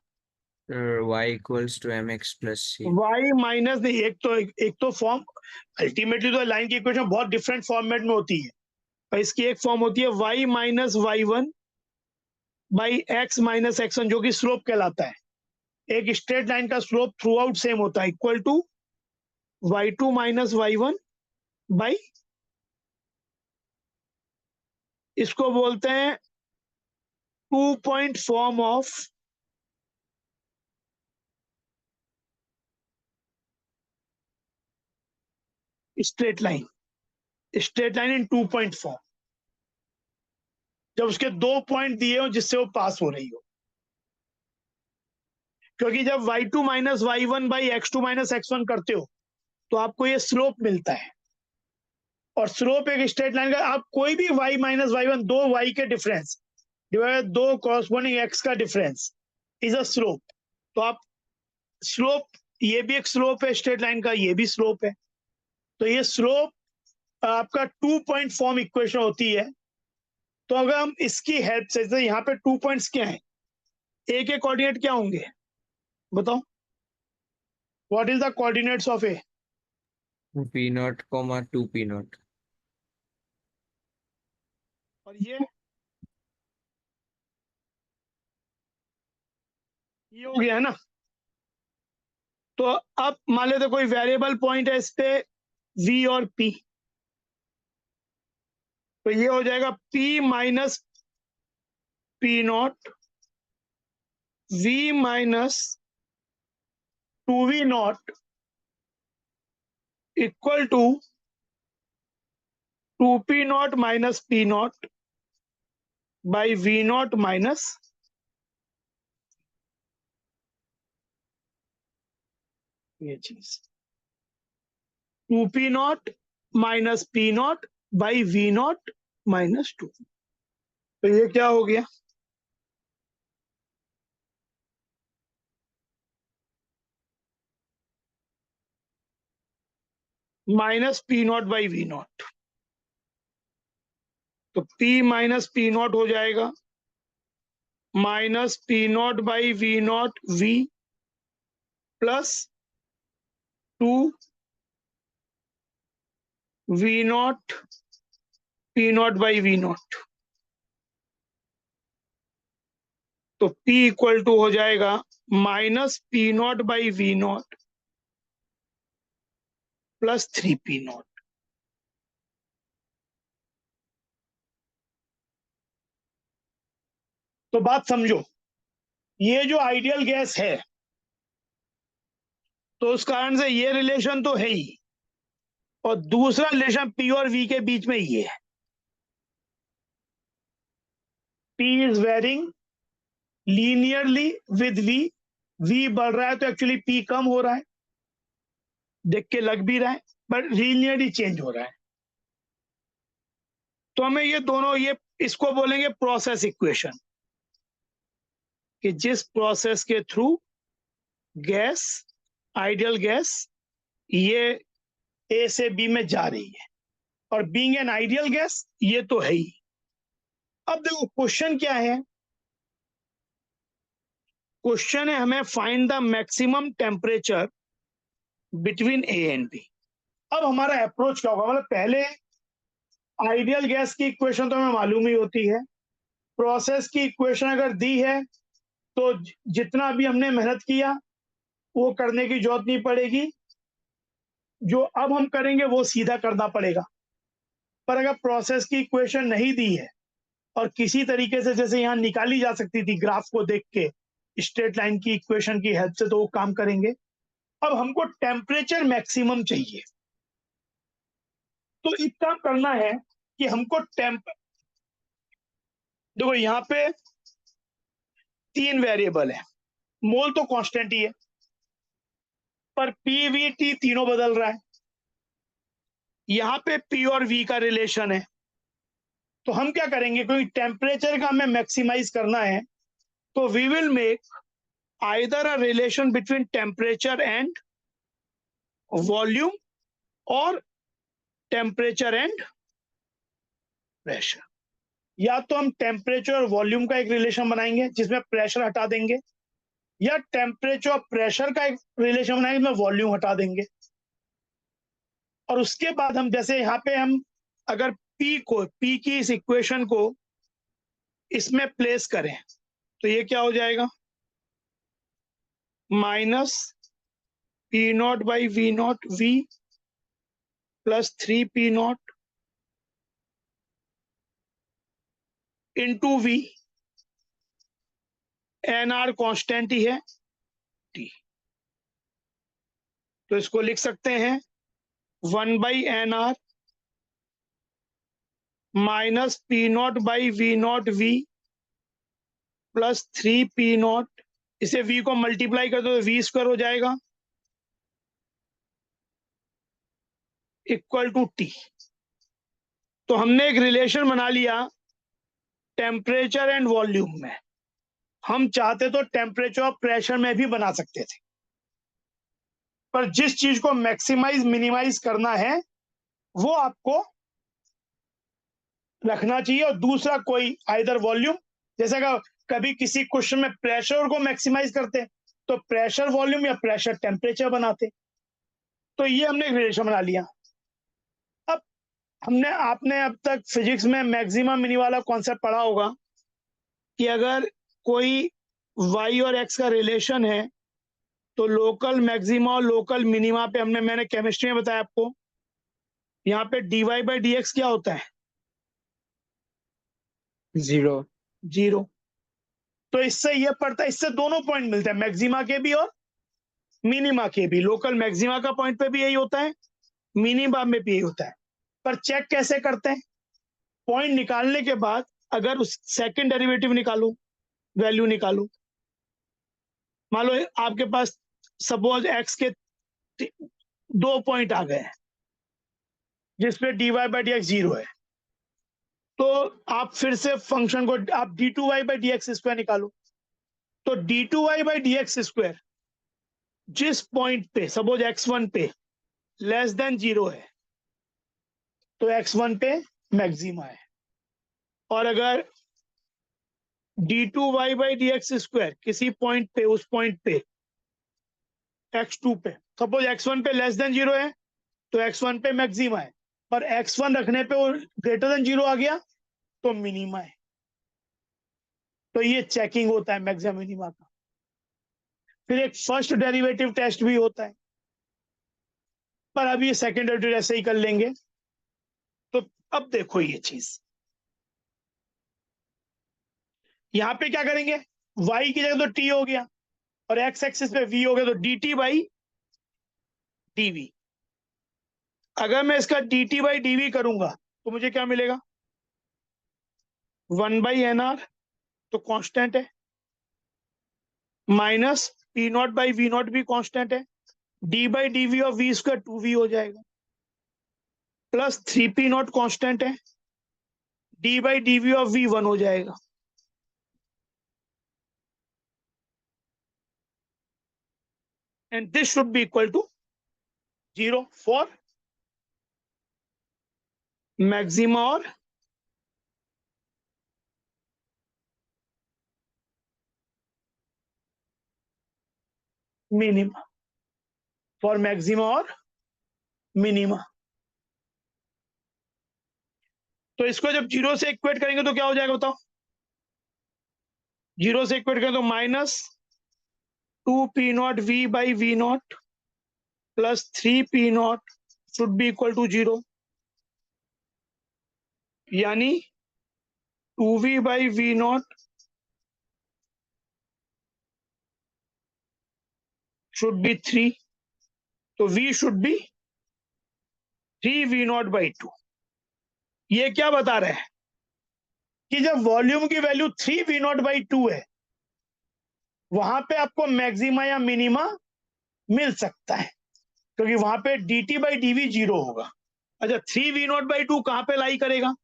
y equals to mx plus c. y minus नहीं, एक तो फॉर्म, अल्टीमेटली तो लाइन की इक्वेशन बहुत डिफरेंट फॉर्मेट में होती है, और इसकी एक फॉर्म होती है y minus y1 by x minus x1, जो कि स्लोप कहलाता है। एक स्ट्रेट लाइन का स्लोप थ्रू आउट सेम होता है, equal to y2 minus y1 by, इसको बोलते हैं 2 point form of straight line, straight line in 2 point form, जब उसके 2 पॉइंट दिए हो जिससे वो पास हो रही हो। क्योंकि जब y2 minus y1 by x2 minus x1 करते हो तो आपको ये स्लोप मिलता है, और स्लोप एक स्ट्रेट लाइन का, आप कोई भी y माइनस y1, दो y के डिफरेंस डिवाइड दो कॉरस्पॉन्डिंग x का डिफरेंस इज अ स्लोप। तो आप स्लोप, ये भी एक स्लोप है स्ट्रेट लाइन का, ये भी स्लोप है, तो ये स्लोप आपका 2 पॉइंट फॉर्म इक्वेशन होती है। तो अगर हम इसकी हेल्प से, जैसे यहाँ पे 2 पॉइंट्स क्या है, ए के कोऑर्डिनेट क्या होंगे बताओ? What is the coordinates of A? p naught comma 2 p naught. और ये हो गया है ना। तो अब मान लेते कोई वेरिएबल पॉइंट है इस पे v और p, तो ये हो जाएगा p minus P naught v minus 2v naught equal to 2p naught minus p naught by v naught minus, ये चीज 2p naught minus p naught by v naught minus 2। तो ये क्या हो गया? Minus P naught by V naught. तो p माइनस पी नॉट हो जाएगा minus P naught by V naught v plus 2 V naught P naught by V naught. तो p इक्वल टू हो जाएगा minus P naught by V naught plus 3p naught. तो बात समझो, ये जो आइडियल गैस है, तो उस कारण से ये रिलेशन तो है ही, और दूसरा रिलेशन p और v के बीच में ये है, p is varying linearly with v बढ़ रहा है तो एक्चुअली p कम हो रहा है, देख के लग भी रहा है, बट लीनियरली चेंज हो रहा है। तो हमें ये दोनों, ये इसको बोलेंगे प्रोसेस इक्वेशन, कि जिस प्रोसेस के थ्रू गैस, आइडियल गैस, ये ए से बी में जा रही है, और बीइंग एन आइडियल गैस ये तो है ही। अब देखो क्वेश्चन क्या है, क्वेश्चन है हमें find the maximum temperature between A and B. अब हमारा अप्रोच क्या होगा, मतलब पहले आइडियल गैस की इक्वेशन तो हमें मालूम ही होती है, प्रोसेस की इक्वेशन अगर दी है तो जितना भी हमने मेहनत किया वो करने की जरूरत नहीं पड़ेगी, जो अब हम करेंगे वो सीधा करना पड़ेगा। पर अगर प्रोसेस की इक्वेशन नहीं दी है और किसी तरीके से जैसे यहाँ निकाली जा सकती थी ग्राफ को देख के स्ट्रेट लाइन की इक्वेशन की हेल्प से, तो वो काम करेंगे। अब हमको टेम्परेचर मैक्सिमम चाहिए, तो एक काम करना है कि हमको देखो यहाँ पे तीन वेरिएबल है, मोल तो कांस्टेंट ही है, पर पी वी टी तीनों बदल रहा है। यहां पे पी और वी का रिलेशन है, तो हम क्या करेंगे, क्योंकि टेम्परेचर का हमें मैक्सिमाइज करना है, तो we will make either a relation between temperature and volume और टेम्परेचर एंड प्रेशर। या तो हम टेम्परेचर और वॉल्यूम का एक रिलेशन बनाएंगे जिसमें प्रेशर हटा देंगे, या टेम्परेचर और प्रेशर का एक रिलेशन बनाएंगे जिसमें वॉल्यूम हटा देंगे। और उसके बाद हम जैसे यहाँ पे हम अगर पी की इस इक्वेशन को इसमें प्लेस करें तो ये क्या हो जाएगा, minus P naught by V naught V plus 3 P naught into V, N R constant ही है टी, तो इसको लिख सकते हैं 1/nr minus P naught by V naught V plus 3 P naught, इसे v को मल्टीप्लाई कर दो तो वी स्क्वायर हो जाएगा इक्वल टू टी। तो हमने एक रिलेशन बना लिया टेम्परेचर एंड वॉल्यूम में। हम चाहते तो टेम्परेचर और प्रेशर में भी बना सकते थे, पर जिस चीज को मैक्सिमाइज मिनिमाइज करना है वो आपको रखना चाहिए। और दूसरा कोई आइदर वॉल्यूम, जैसे कभी किसी क्वेश्चन में प्रेशर को मैक्सिमाइज करते तो प्रेशर वॉल्यूम या प्रेशर टेम्परेचर बनाते। तो ये हमने एक रिलेशन बना लिया। अब आपने अब तक फिजिक्स में मैक्सिमा मिनी वाला कॉन्सेप्ट पढ़ा होगा कि अगर कोई y और x का रिलेशन है तो लोकल मैक्सिमा और लोकल मिनिमा पे मैंने केमिस्ट्री में बताया आपको, यहाँ पे dy बाई डी एक्स क्या होता है, 0. 0। तो इससे ये पड़ता है, इससे दोनों पॉइंट मिलते हैं, मैक्सिमा के भी और मिनिमा के भी। लोकल मैक्सिमा का पॉइंट पे भी यही होता है, मिनिमा में भी यही होता है। पर चेक कैसे करते हैं, पॉइंट निकालने के बाद अगर उस सेकंड डेरिवेटिव निकालो, वैल्यू निकालो, मान लो आपके पास सपोज x के 2 पॉइंट आ गए जिसपे dy बाई डी एक्स 0 है, तो आप फिर से फंक्शन को आप d2y by D x square निकालो। तो d2y by D x square जिस पॉइंट पे सपोज x1 पे लेस देन 0 है तो x1 पे मैक्सिमा है, और अगर d2y by D x square किसी पॉइंट पे, उस पॉइंट पे x2 पे, सपोज x1 पे लेस देन 0 है तो x1 पे मैक्सिमा है, पर x1 रखने पे वो ग्रेटर देन 0 आ गया तो मिनिमा है। तो ये चेकिंग होता है मैक्सिमा मिनिमा का। फिर एक फर्स्ट डेरिवेटिव टेस्ट भी होता है, पर अब ये सेकंड डेरिवेटिव ऐसे ही कर लेंगे। तो अब देखो ये चीज यहां पे क्या करेंगे, y की जगह तो t हो गया और x एक्सिस पे v हो गया, तो dt बाई dv। अगर मैं इसका dt बाई dv करूंगा तो मुझे क्या मिलेगा, 1/nr तो कांस्टेंट है, minus P naught by V naught भी कांस्टेंट है, d by d V of V square 2v हो जाएगा, प्लस 3p0 कांस्टेंट है, d by d V of v 1 हो जाएगा। And this should be equal to 0 for maxima और मिनिमा, फॉर मैक्सिमा और मिनिमा। तो इसको जब 0 से इक्वेट करेंगे तो क्या हो जाएगा बताओ, 0 से इक्वेट करें तो minus 2p0 v by V naught plus 3p0 should be equal to 0, यानी 2v by V naught should be 3, तो v should be 3v0 by 2। ये क्या बता रहे हैं कि जब वॉल्यूम की वैल्यू 3v0 बाई 2 है वहां पे आपको मैक्सिमा या मिनिमा मिल सकता है, क्योंकि वहां पे dt बाई dv 0 होगा। अच्छा, 3v0/2 कहां पे लाई करेगा?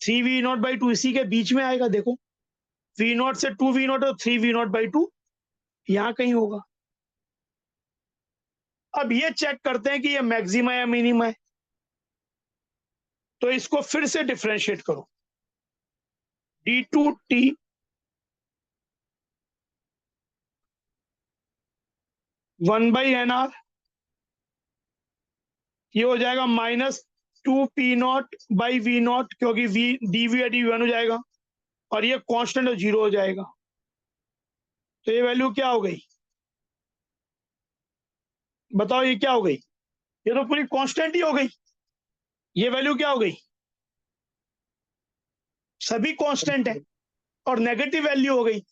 3v0/2 इसी के बीच में आएगा। देखो, v0 से 2v0 और 3v0/2 यहां कहीं होगा। अब ये चेक करते हैं कि ये मैक्सिमा या मिनिमा है, तो इसको फिर से डिफरेंशिएट करो। d2t 1/nr, ये हो जाएगा -2p0/v0, क्योंकि v dv या dv1 हो जाएगा, और ये कांस्टेंट 0 हो जाएगा। तो ये वैल्यू क्या हो गई? बताओ ये क्या हो गई? ये तो पूरी कांस्टेंट ही हो गई। ये वैल्यू क्या हो गई? सभी कांस्टेंट है और नेगेटिव वैल्यू हो गई।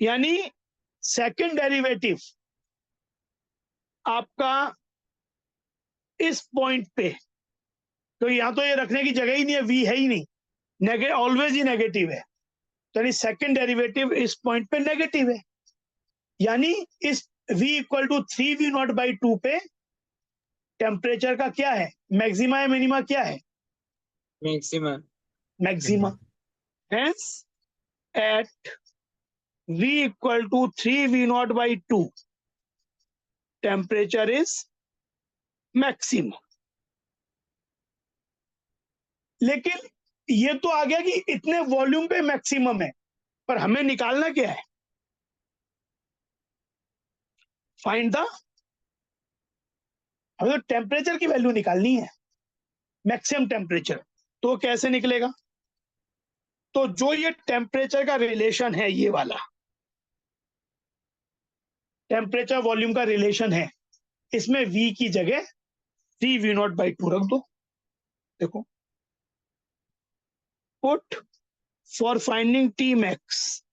यानी सेकंड डेरिवेटिव आपका इस पॉइंट पे, तो यहां तो ये रखने की जगह ही नहीं है, v है ही नहीं, ऑलवेज ही नेगेटिव है, यानी सेकंड डेरिवेटिव इस पॉइंट पे नेगेटिव है। यानी इस v इक्वल टू 3v0/2 पे टेम्परेचर का क्या है? मैक्सिमा या मिनिमा क्या है? Maxima. Maxima. Hence at v equal to 3v0/2 temperature is maximum. लेकिन ये तो आ गया कि इतने वॉल्यूम पे मैक्सिमम है, पर हमें निकालना क्या है? फाइंड द, हमें तो टेम्परेचर की वैल्यू निकालनी है, मैक्सिमम टेम्परेचर। तो कैसे निकलेगा? तो जो ये टेम्परेचर का रिलेशन है, ये वाला टेम्परेचर वॉल्यूम का रिलेशन है, इसमें v की जगह 3v0/2 रख दो। देखो, put for finding T max,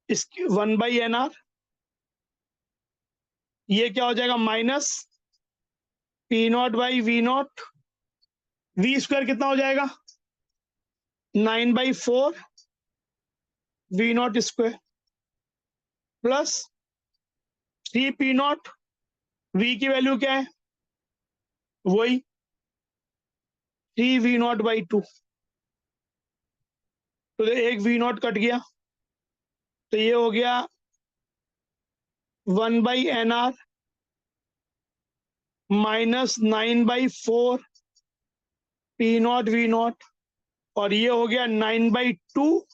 इसकी 1/nr, ये क्या हो जाएगा? -p0/v0, v स्क्वायर कितना हो जाएगा? 9/4 v0 square plus 3p0, v की वैल्यू क्या है? वही 3v0/2। तो एक v0 कट गया, तो ये हो गया 1/nr -9/4 p0 v0, और ये हो गया 9/2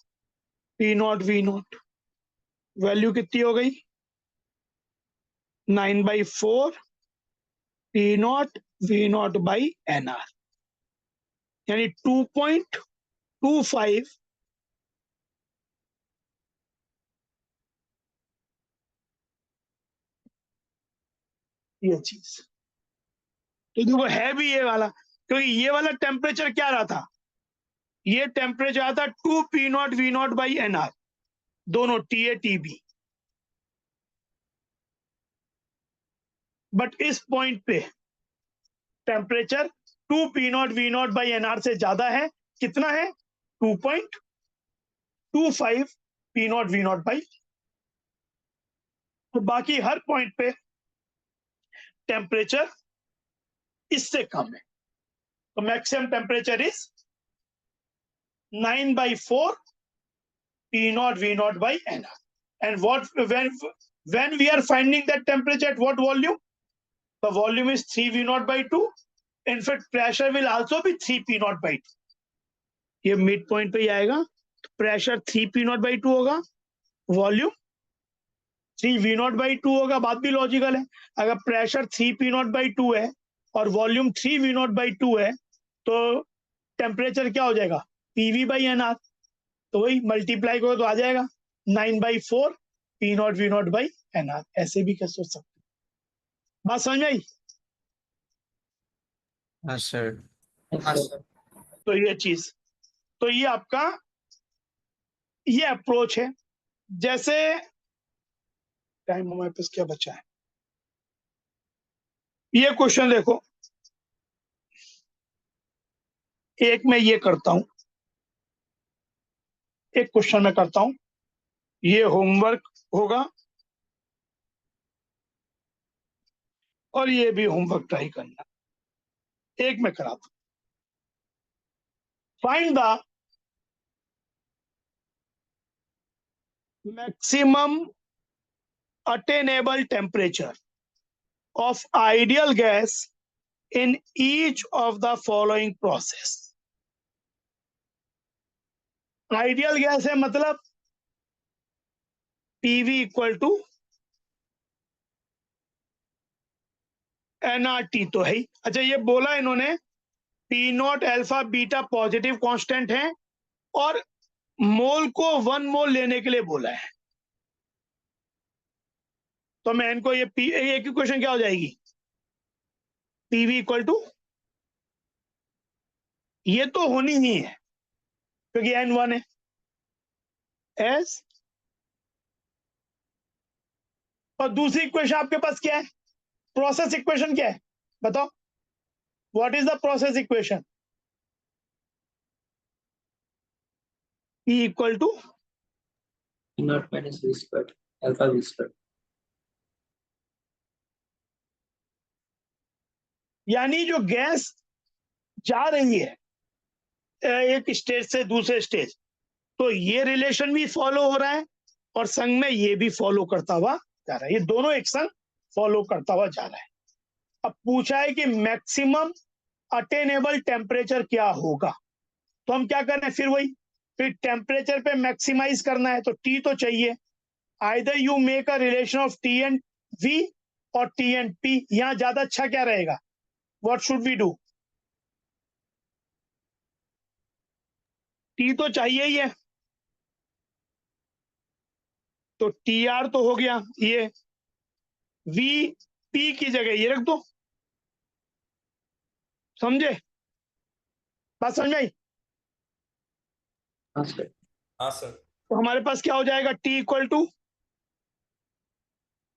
p0 v0। वैल्यू कितनी हो गई? 9/4 p0 v0/nr, यानी 2.25 ये चीज। तो देखो, है भी ये वाला, क्योंकि ये वाला टेम्परेचर क्या रहा था? ये टेम्परेचर आता 2p0 v0/nr, दोनों TA TB। बट इस पॉइंट पे टेम्परेचर 2p0 v0/nr से ज्यादा है। कितना है? 2.25 p0 v0/। तो बाकी हर पॉइंट पे टेम्परेचर इससे कम है। तो maximum temperature is 9/4 p0 v0/nr। And when we are finding that temperature at what volume? The volume is 3v0/2. In fact, pressure will also be 3p0/2. ये मिड पॉइंट पे ही आएगा, प्रेशर 3p0/2 होगा, वॉल्यूम 3v0/2 होगा। बात भी लॉजिकल है। अगर प्रेशर 3p0/2 है और वॉल्यूम 3v0/2 है, तो टेम्परेचर क्या हो जाएगा? pv/nr। तो वही मल्टीप्लाई करो तो आ जाएगा 9/4 p0 v0/nr। ऐसे भी कर सोच सकते। बात समझ में आई? हाँ सर। Yes, sir. तो ये चीज, तो ये आपका ये अप्रोच है। जैसे टाइम हमारे पास क्या बचा है, ये क्वेश्चन देखो, एक मैं ये करता हूं, एक क्वेश्चन मैं करता हूं, ये होमवर्क होगा और ये भी होमवर्क ट्राई करना। एक मैं कराता हूं। Find the maximum attainable temperature of ideal gas in each of the following process। Ideal gas है मतलब पीवी इक्वल टू एनआरटी तो है ही। अच्छा, ये बोला इन्होंने P not alpha beta positive constant है और मोल को 1 मोल लेने के लिए बोला है। तो मैं इनको ये एक इक्वेशन क्या हो जाएगी, पीवी इक्वल टू, ये तो होनी ही है क्योंकि एन 1 है, एस। और दूसरी इक्वेशन आपके पास क्या है, प्रोसेस इक्वेशन क्या है बताओ, what is the process equation, P equal to P naught minus V squared, alpha V squared. यानी जो गैस जा रही है एक स्टेज से दूसरे स्टेज, तो ये रिलेशन भी फॉलो हो रहा है और संग में ये भी फॉलो करता हुआ जा रहा है, ये दोनों एक संग फॉलो करता हुआ जा रहा है। अब पूछा है कि मैक्सिमम अटेनेबल टेम्परेचर क्या होगा, तो हम क्या कर रहे हैं, फिर टेम्परेचर पे मैक्सिमाइज करना है तो टी तो चाहिए। Either you make a relation of T and V और टी एंड पी। यहां ज्यादा अच्छा क्या रहेगा, what should we do, T तो चाहिए ही है, तो टी आर तो हो गया, ये वी पी की जगह ये रख दो। समझे, बात समझ आई। हाँ सर। हाँ सर। तो हमारे पास क्या हो जाएगा, T equal to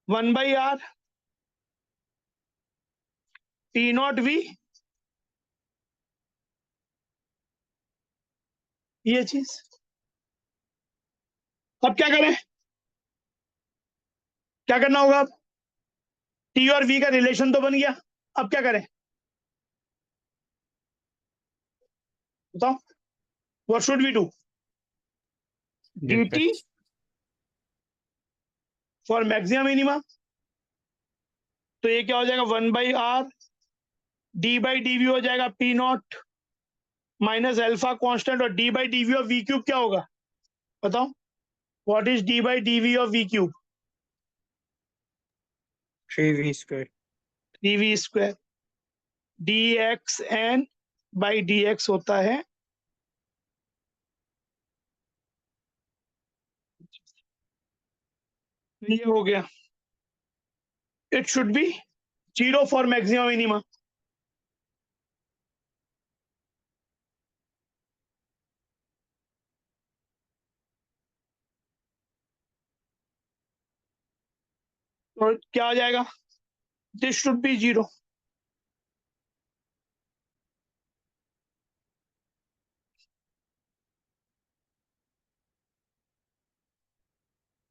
1/r P naught V, ये चीज। अब क्या करें, क्या करना होगा, अब टी और वी का रिलेशन तो बन गया, अब क्या करें बताओ, what should we do, dt for maximum minimum, तो ये क्या हो जाएगा 1/r d/dv हो जाएगा P naught minus alpha constant, और d/dv ऑफ वी क्यूब क्या होगा बताओ, what is d/dv of V cube, 3v square. 3v square, dxn by dx होता है ये हो गया, it should be 0 for maximum minimum. तो क्या आ जाएगा, this should be 0।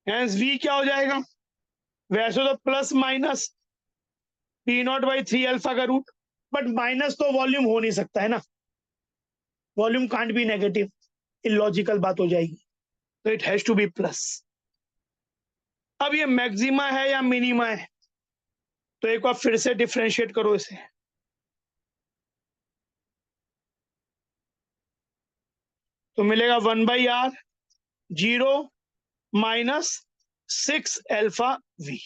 Hence v क्या हो जाएगा, वैसे तो plus minus P naught by 3 alpha का रूट, बट माइनस तो वॉल्यूम हो नहीं सकता है ना, volume can't be negative, illogical बात हो जाएगी, तो it has to be plus. अब ये मैक्सिमा है या मिनिमा है, तो एक बार फिर से डिफरेंशिएट करो इसे, तो मिलेगा 1/r 0 माइनस 6 अल्फा वी,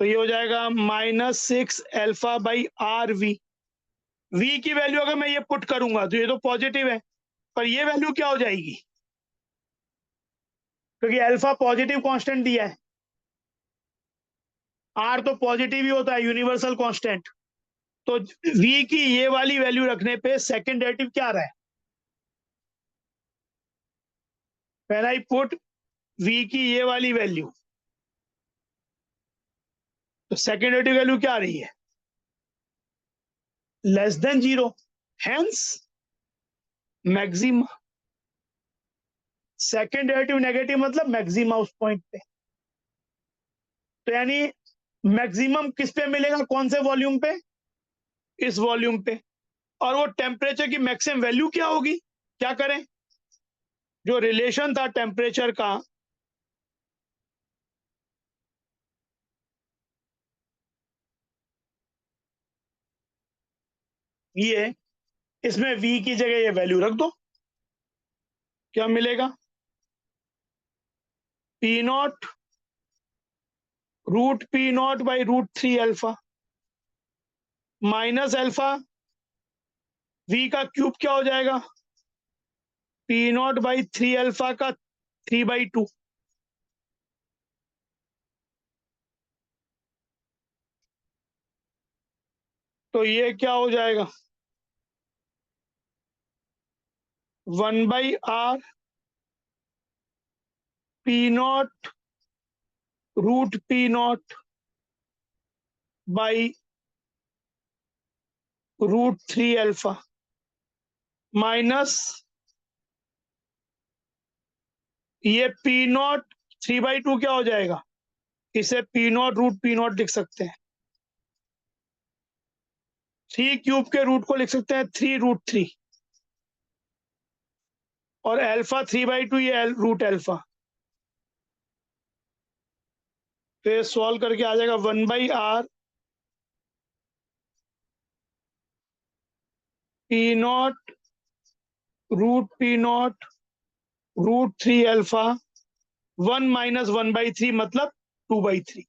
तो ये हो जाएगा -6 alpha by R V. V की वैल्यू अगर मैं ये पुट करूंगा तो ये तो पॉजिटिव है, पर ये वैल्यू क्या हो जाएगी, क्योंकि अल्फा पॉजिटिव कांस्टेंट दिया है, आर तो पॉजिटिव ही होता है यूनिवर्सल कांस्टेंट, तो वी की ये वाली वैल्यू रखने पे सेकंड डेरिवेटिव क्या आ रहा है, पहला ही पुट वी की ये वाली वैल्यू, तो सेकंड डेरिवेटिव वैल्यू क्या आ रही है, less than 0, hence maxima. Second derivative negative मतलब मैक्सिमा उस पॉइंट पे। तो यानी मैक्सिमम किस पे मिलेगा, कौन से वॉल्यूम पे, इस वॉल्यूम पे। और वो टेम्परेचर की मैक्सिमम वैल्यू क्या होगी, क्या करें, जो रिलेशन था टेम्परेचर का, ये इसमें v की जगह ये वैल्यू रख दो, क्या मिलेगा, P naught root P naught by root 3 alpha minus alpha, v का क्यूब क्या हो जाएगा, पी नॉट बाई 3 अल्फा का 3/2। तो ये क्या हो जाएगा, 1/r P naught root P naught by root 3 alpha minus ये पी नॉट 3/2 क्या हो जाएगा, इसे P naught root P naught लिख सकते हैं, 3 क्यूब के रूट को लिख सकते हैं 3√3 और अल्फा 3/2 ये रूट अल्फा। तो ये सॉल्व करके आ जाएगा 1/r P naught root P naught root 3 alpha 1 minus 1/3 मतलब 2/3।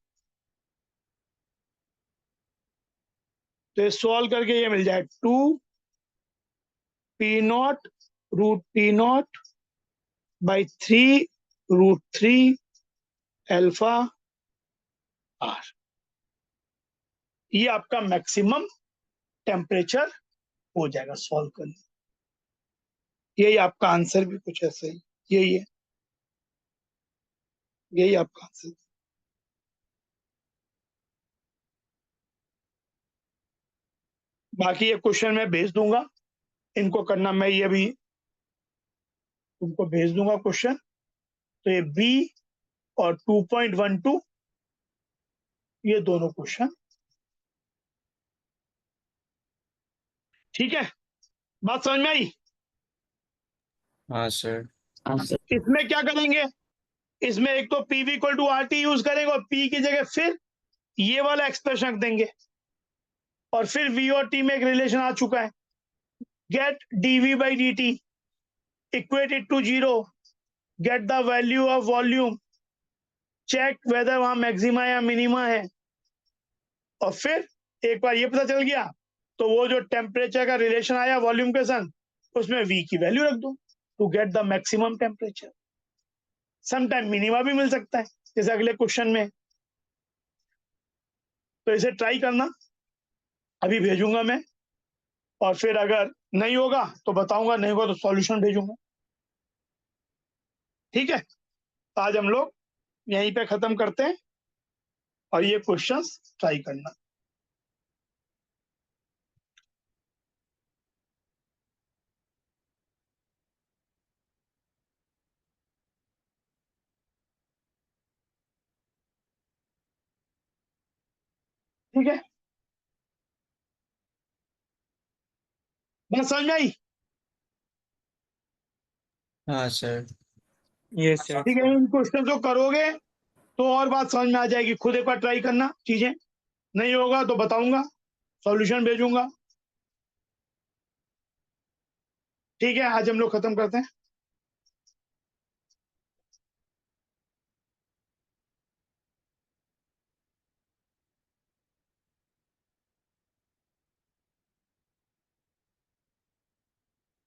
तो ये सॉल्व करके ये मिल जाए 2 P naught root P naught by 3√3 alpha R. ये आपका मैक्सिमम टेम्परेचर हो जाएगा सॉल्व करने। यही आपका आंसर भी कुछ ऐसे ही, यही है, यही आपका आंसर। बाकी ये क्वेश्चन मैं भेज दूंगा, इनको करना मैं ये भी तुमको भेज दूंगा क्वेश्चन। तो ये बी और 2.12 ये दोनों क्वेश्चन, ठीक है, बात समझ में आई। हाँ सर। इसमें क्या करेंगे, इसमें एक तो P V equal to R T use करेंगे और पी की जगह फिर ये वाला एक्सप्रेशन रख देंगे और फिर वी और टी में एक रिलेशन आ चुका है, get dV by d T equate it to 0, get the value of volume, check whether वहां मैक्सिमा या मिनिमा है। और फिर एक बार ये पता चल गया तो वो जो टेम्परेचर का रिलेशन आया वॉल्यूम के संग, उसमें v की वैल्यू रख दो to get the maximum temperature. Sometime minima भी मिल सकता है जैसे अगले क्वेश्चन में। तो इसे ट्राई करना, अभी भेजूंगा मैं, और फिर अगर नहीं होगा तो बताऊंगा, नहीं होगा तो सॉल्यूशन भेजूंगा, ठीक है। आज हम लोग यहीं पे खत्म करते हैं और ये क्वेश्चंस ट्राई करना। ठीक है, बात समझ में आई। हाँ सर। Yes sir. ठीक है, इन क्वेश्चन को करोगे तो और बात समझ में आ जाएगी, खुद एक बार ट्राई करना चीजें, नहीं होगा तो बताऊंगा, सॉल्यूशन भेजूंगा। ठीक है, आज हम लोग खत्म करते हैं।